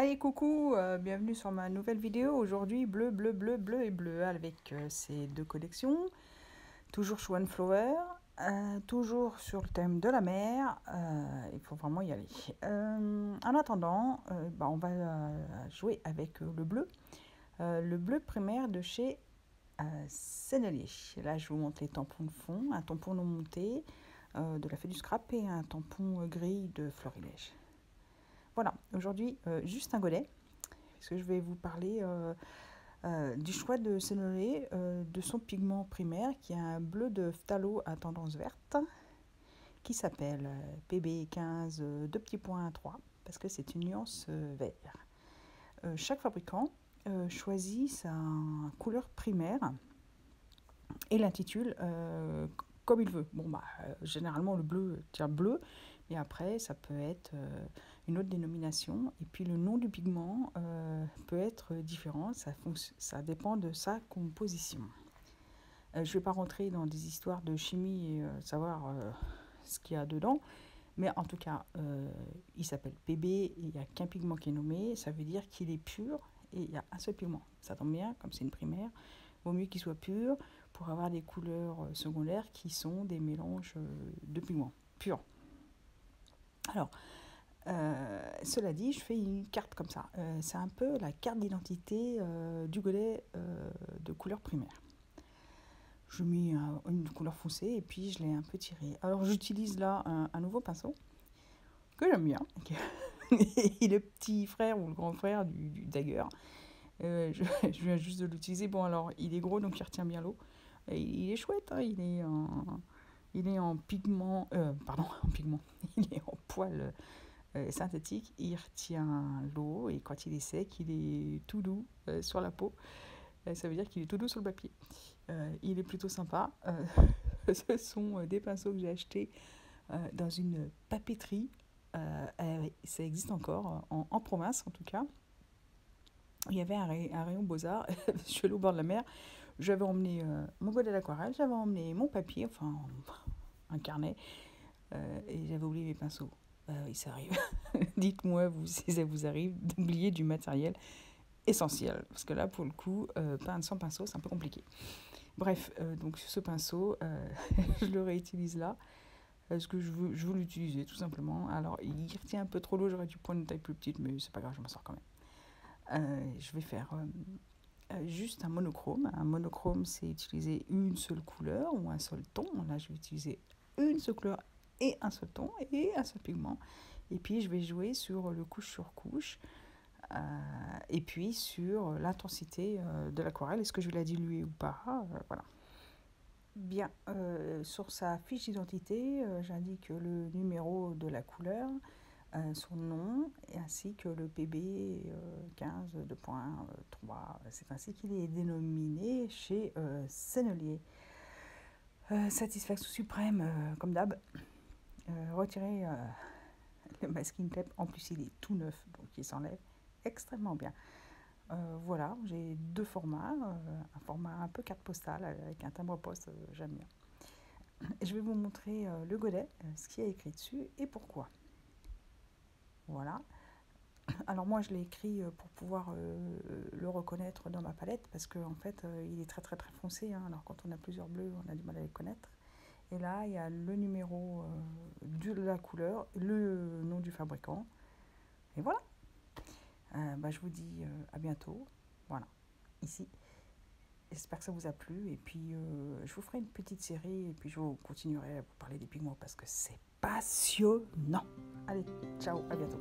Allez, coucou, bienvenue sur ma nouvelle vidéo. Aujourd'hui, bleu, bleu, bleu, bleu et bleu avec ces deux collections. Toujours Swan Flower, toujours sur le thème de la mer. Il faut vraiment y aller. En attendant, on va jouer avec le bleu primaire de chez Sennelier. Là, je vous montre les tampons de fond, un tampon non monté de la Fée du Scrap et un tampon gris de Florilège. Voilà, aujourd'hui, juste un godet, puisque je vais vous parler du choix de Sennelier, de son pigment primaire, qui est un bleu de phthalo à tendance verte, qui s'appelle PB15 2.3, parce que c'est une nuance vert. Chaque fabricant choisit sa couleur primaire et l'intitule comme il veut. Généralement, le bleu tient bleu, mais après, ça peut être une autre dénomination. Et puis, le nom du pigment peut être différent. Ça dépend de sa composition. Je ne vais pas rentrer dans des histoires de chimie et savoir ce qu'il y a dedans. Mais en tout cas, il s'appelle PB et il n'y a qu'un pigment qui est nommé. Ça veut dire qu'il est pur et il y a un seul pigment. Ça tombe bien, comme c'est une primaire, vaut mieux qu'il soit pur pour avoir des couleurs secondaires qui sont des mélanges de pigments purs. Alors, cela dit, je fais une carte comme ça. C'est un peu la carte d'identité du godet de couleur primaire. Je mets une couleur foncée et puis je l'ai un peu tiré. Alors, j'utilise là un nouveau pinceau que j'aime bien. Il est le petit frère ou le grand frère du Dagger. Je viens juste de l'utiliser. Bon, alors, il est gros, donc il retient bien l'eau. Il est chouette, hein, il est en pigment, en pigment, il est en poil synthétique, il retient l'eau et quand il est sec, il est tout doux sur la peau. Ça veut dire qu'il est tout doux sur le papier. Il est plutôt sympa. Ce sont des pinceaux que j'ai achetés dans une papeterie. Ça existe encore, en province en tout cas. Il y avait un rayon Beaux-Arts. Je suis allée au bord de la mer. J'avais emmené mon godet d'aquarelle, j'avais emmené mon papier, enfin un carnet, et j'avais oublié mes pinceaux. Oui, ça arrive. Dites-moi, si ça vous arrive d'oublier du matériel essentiel. Parce que là, pour le coup, peindre sans pinceau, c'est un peu compliqué. Bref, donc ce pinceau, je le réutilise là. Parce que je veux l'utiliser, tout simplement. Alors, il retient un peu trop l'eau, j'aurais dû prendre une taille plus petite, mais c'est pas grave, je m'en sors quand même. Je vais faire juste un monochrome. Un monochrome, c'est utiliser une seule couleur ou un seul ton. Là, je vais utiliser une seule couleur et un seul ton et un seul pigment. Et puis, je vais jouer sur le couche sur couche et puis sur l'intensité de l'aquarelle. Est-ce que je vais la diluer ou pas? Voilà. Bien, sur sa fiche d'identité, j'indique le numéro de la couleur, son nom, ainsi que le PB 15 2.3. C'est ainsi qu'il est dénominé chez Sennelier. Satisfaction suprême, comme d'hab. Retirer le masking tape, en plus il est tout neuf, donc il s'enlève extrêmement bien. Voilà, j'ai deux formats, un format un peu carte postale avec un timbre-poste, j'aime bien. Je vais vous montrer le godet, ce qu'il y a écrit dessus et pourquoi. Voilà. Alors moi je l'ai écrit pour pouvoir le reconnaître dans ma palette parce qu'en fait il est très très très foncé, hein. Alors quand on a plusieurs bleus on a du mal à les connaître. Et là il y a le numéro de la couleur, le nom du fabricant. Et voilà. Je vous dis à bientôt. Voilà, ici. J'espère que ça vous a plu et puis je vous ferai une petite série et puis je vous continuerai à vous parler des pigments parce que c'est passionnant. Allez, ciao, à bientôt.